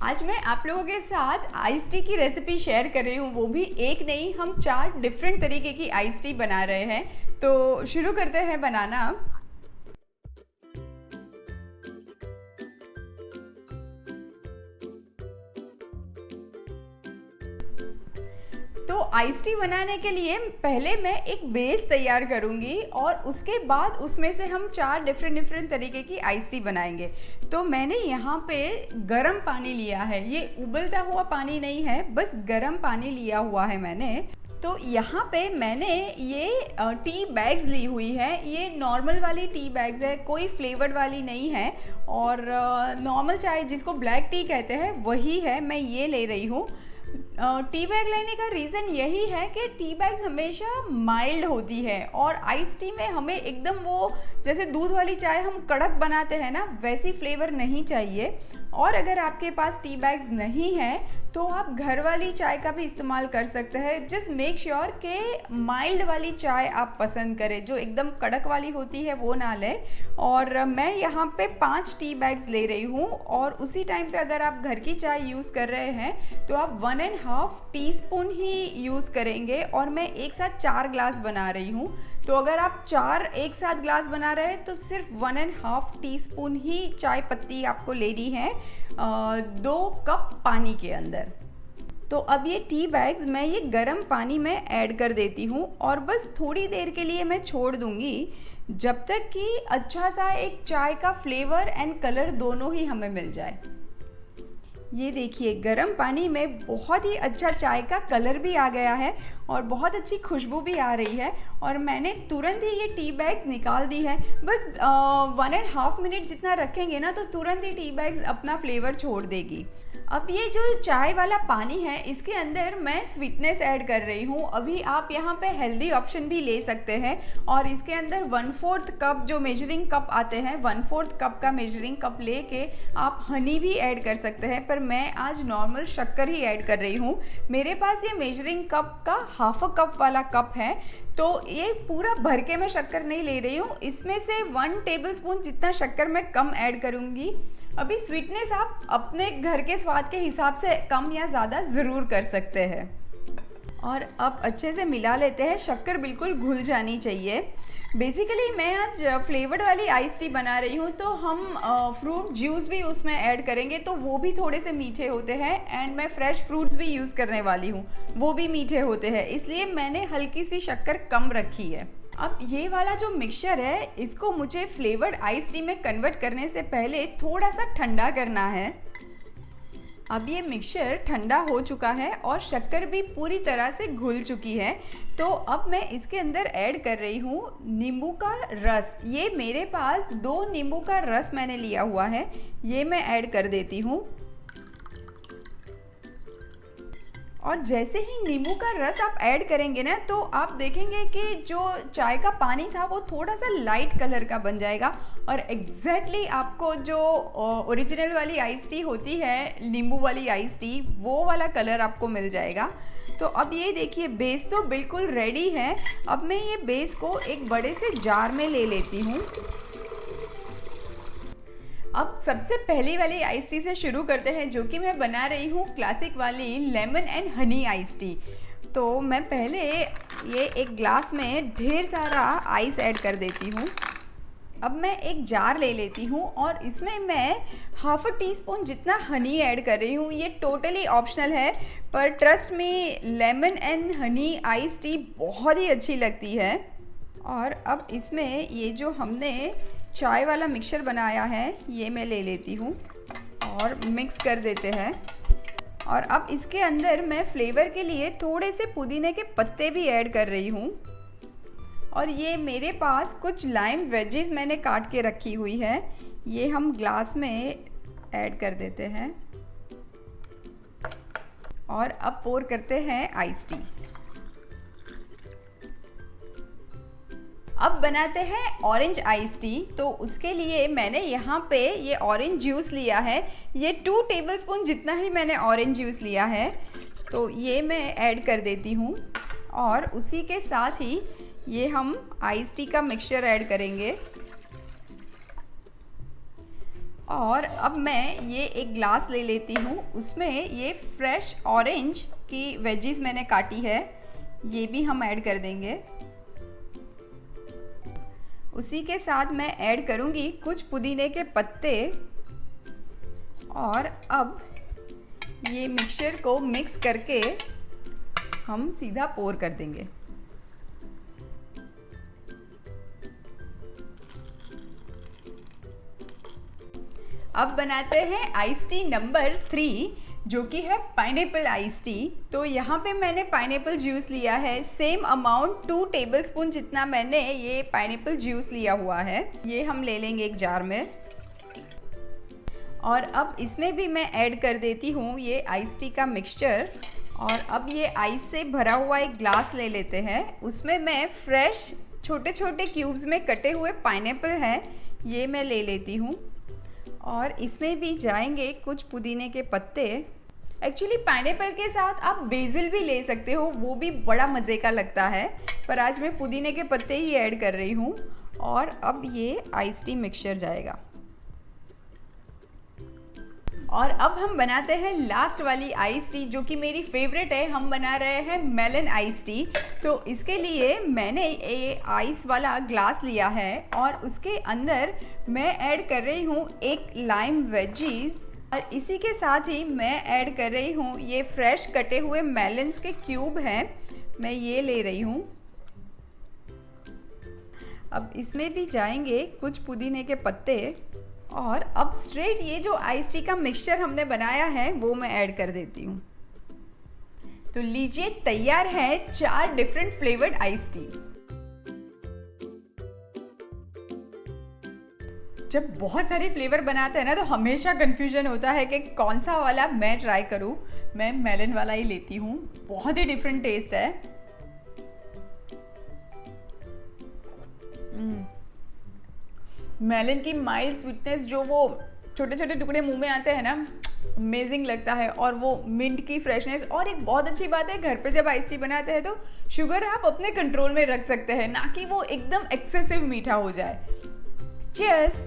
आज मैं आप लोगों के साथ आइस टी की रेसिपी शेयर कर रही हूँ, वो भी एक नहीं, हम 4 डिफरेंट तरीके की आइस टी बना रहे हैं। तो शुरू करते हैं बनाना। तो आइस टी बनाने के लिए पहले मैं एक बेस तैयार करूंगी और उसके बाद उसमें से हम 4 डिफरेंट तरीके की आइस टी बनाएंगे। तो मैंने यहाँ पे गर्म पानी लिया है, ये उबलता हुआ पानी नहीं है, बस गर्म पानी लिया हुआ है मैंने। तो यहाँ पे मैंने ये टी बैग्स ली हुई है, ये नॉर्मल वाली टी बैग्स है, कोई फ्लेवर्ड वाली नहीं है। और नॉर्मल चाय जिसको ब्लैक टी कहते हैं वही है, मैं ये ले रही हूँ। टी बैग लेने का रीज़न यही है कि टी बैग्स हमेशा माइल्ड होती है और आइस टी में हमें एकदम वो जैसे दूध वाली चाय हम कड़क बनाते हैं ना, वैसी फ्लेवर नहीं चाहिए। और अगर आपके पास टी बैग्स नहीं हैं तो आप घर वाली चाय का भी इस्तेमाल कर सकते हैं। जस्ट मेक श्योर कि माइल्ड वाली चाय आप पसंद करें, जो एकदम कड़क वाली होती है वो ना लें। और मैं यहाँ पे 5 टी बैग्स ले रही हूँ और उसी टाइम पे अगर आप घर की चाय यूज़ कर रहे हैं तो आप 1.5 टीस्पून ही यूज़ करेंगे। और मैं एक साथ 4 ग्लास बना रही हूँ, तो अगर आप 4 एक साथ ग्लास बना रहे हैं तो सिर्फ 1.5 टीस्पून ही चाय पत्ती आपको लेनी है 2 कप पानी के अंदर। तो अब ये टी बैग्स मैं ये गर्म पानी में ऐड कर देती हूँ और बस थोड़ी देर के लिए मैं छोड़ दूँगी, जब तक कि अच्छा सा एक चाय का फ्लेवर एंड कलर दोनों ही हमें मिल जाए। ये देखिए गर्म पानी में बहुत ही अच्छा चाय का कलर भी आ गया है और बहुत अच्छी खुशबू भी आ रही है। और मैंने तुरंत ही ये टी बैग्स निकाल दी है। बस 1.5 मिनट जितना रखेंगे ना तो तुरंत ही टी बैग्स अपना फ्लेवर छोड़ देगी। अब ये जो चाय वाला पानी है इसके अंदर मैं स्वीटनेस ऐड कर रही हूँ। अभी आप यहाँ पे हेल्दी ऑप्शन भी ले सकते हैं और इसके अंदर 1/4 कप जो मेजरिंग कप आते हैं, 1/4 कप का मेजरिंग कप लेके आप हनी भी ऐड कर सकते हैं, पर मैं आज नॉर्मल शक्कर ही ऐड कर रही हूँ। मेरे पास ये मेजरिंग कप का 1/2 कप वाला कप है, तो ये पूरा भर के मैं शक्कर नहीं ले रही हूँ। इसमें से 1 टेबलस्पून जितना शक्कर मैं कम ऐड करूँगी। अभी स्वीटनेस आप अपने घर के स्वाद के हिसाब से कम या ज़्यादा ज़रूर कर सकते हैं। और अब अच्छे से मिला लेते हैं, शक्कर बिल्कुल घुल जानी चाहिए। बेसिकली मैं आज फ्लेवर्ड वाली आइस टी बना रही हूँ, तो हम फ्रूट जूस भी उसमें ऐड करेंगे, तो वो भी थोड़े से मीठे होते हैं। एंड मैं फ्रेश फ्रूट्स भी यूज़ करने वाली हूँ, वो भी मीठे होते हैं, इसलिए मैंने हल्की सी शक्कर कम रखी है। अब ये वाला जो मिक्सचर है इसको मुझे फ्लेवर्ड आइस टी में कन्वर्ट करने से पहले थोड़ा सा ठंडा करना है। अब ये मिक्सचर ठंडा हो चुका है और शक्कर भी पूरी तरह से घुल चुकी है। तो अब मैं इसके अंदर ऐड कर रही हूँ नींबू का रस। ये मेरे पास 2 नींबू का रस मैंने लिया हुआ है, ये मैं ऐड कर देती हूँ। और जैसे ही नींबू का रस आप ऐड करेंगे ना तो आप देखेंगे कि जो चाय का पानी था वो थोड़ा सा लाइट कलर का बन जाएगा और एग्जैक्टली आपको जो ओरिजिनल वाली आइस टी होती है, नींबू वाली आइस टी, वो वाला कलर आपको मिल जाएगा। तो अब ये देखिए बेस तो बिल्कुल रेडी है। अब मैं ये बेस को एक बड़े से जार में ले लेती हूँ। अब सबसे पहली वाली आइस टी से शुरू करते हैं, जो कि मैं बना रही हूँ क्लासिक वाली lemon and honey ice tea. तो मैं पहले ये एक ग्लास में ढेर सारा आइस ऐड कर देती हूँ। अब मैं एक जार ले लेती हूँ और इसमें मैं 1/2 टीस्पून जितना हनी ऐड कर रही हूँ। ये टोटली ऑप्शनल है, पर trust me lemon and honey ice tea बहुत ही अच्छी लगती है। और अब इसमें ये जो हमने चाय वाला मिक्सचर बनाया है ये मैं ले लेती हूँ और मिक्स कर देते हैं। और अब इसके अंदर मैं फ्लेवर के लिए थोड़े से पुदीने के पत्ते भी ऐड कर रही हूँ। और ये मेरे पास कुछ लाइम वेजेस मैंने काट के रखी हुई है, ये हम ग्लास में ऐड कर देते हैं। और अब पोर करते हैं आइस टी। अब बनाते हैं ऑरेंज आइस टी। तो उसके लिए मैंने यहाँ पे ये ऑरेंज जूस लिया है, ये 2 टेबलस्पून जितना ही मैंने ऑरेंज जूस लिया है, तो ये मैं ऐड कर देती हूँ। और उसी के साथ ही ये हम आइस टी का मिक्सचर ऐड करेंगे। और अब मैं ये एक ग्लास ले लेती हूँ, उसमें ये फ्रेश ऑरेंज की वेजीज मैंने काटी है, ये भी हम ऐड कर देंगे। उसी के साथ मैं ऐड करूँगी कुछ पुदीने के पत्ते और अब ये मिक्सचर को मिक्स करके हम सीधा पोर कर देंगे। अब बनाते हैं आइस टी नंबर 3, जो कि है पाइनएप्पल आइस टी। तो यहाँ पे मैंने पाइनएप्पल जूस लिया है, सेम अमाउंट 2 टेबलस्पून जितना मैंने ये पाइनएप्पल जूस लिया हुआ है, ये हम ले लेंगे एक जार में। और अब इसमें भी मैं ऐड कर देती हूँ ये आइस टी का मिक्सचर। और अब ये आइस से भरा हुआ एक ग्लास ले लेते हैं, उसमें मैं फ्रेश छोटे छोटे क्यूब्स में कटे हुए पाइनएप्पल हैं, ये मैं ले लेती हूँ। और इसमें भी जाएंगे कुछ पुदीने के पत्ते। एक्चुअली पाइनएप्पल के साथ आप बेसिल भी ले सकते हो, वो भी बड़ा मज़े का लगता है, पर आज मैं पुदीने के पत्ते ही ऐड कर रही हूँ। और अब ये आइस टी मिक्सचर जाएगा। और अब हम बनाते हैं लास्ट वाली आइस टी, जो कि मेरी फेवरेट है। हम बना रहे हैं मेलन आइस टी। तो इसके लिए मैंने ये आइस वाला ग्लास लिया है और उसके अंदर मैं ऐड कर रही हूँ एक लाइम वेजीज, और इसी के साथ ही मैं ऐड कर रही हूँ ये फ्रेश कटे हुए मेलन्स के क्यूब हैं, मैं ये ले रही हूँ। अब इसमें भी जाएंगे कुछ पुदीने के पत्ते और अब स्ट्रेट ये जो आइस टी का मिक्सचर हमने बनाया है वो मैं ऐड कर देती हूँ। तो लीजिए, तैयार है 4 डिफरेंट फ्लेवर्ड आइस टी। जब बहुत सारे फ्लेवर बनाते हैं ना, तो हमेशा कंफ्यूजन होता है कि कौन सा वाला मैं ट्राई करूँ। मैं मेलन वाला ही लेती हूँ, बहुत ही डिफरेंट टेस्ट है। मेलन की माइल्ड स्वीटनेस, जो वो छोटे छोटे टुकड़े मुंह में आते हैं ना, अमेजिंग लगता है। और वो मिंट की फ्रेशनेस। और एक बहुत अच्छी बात है, घर पे जब आइस टी बनाते हैं तो शुगर आप अपने कंट्रोल में रख सकते हैं, ना कि वो एकदम एक्सेसिव मीठा हो जाए। चीयर्स।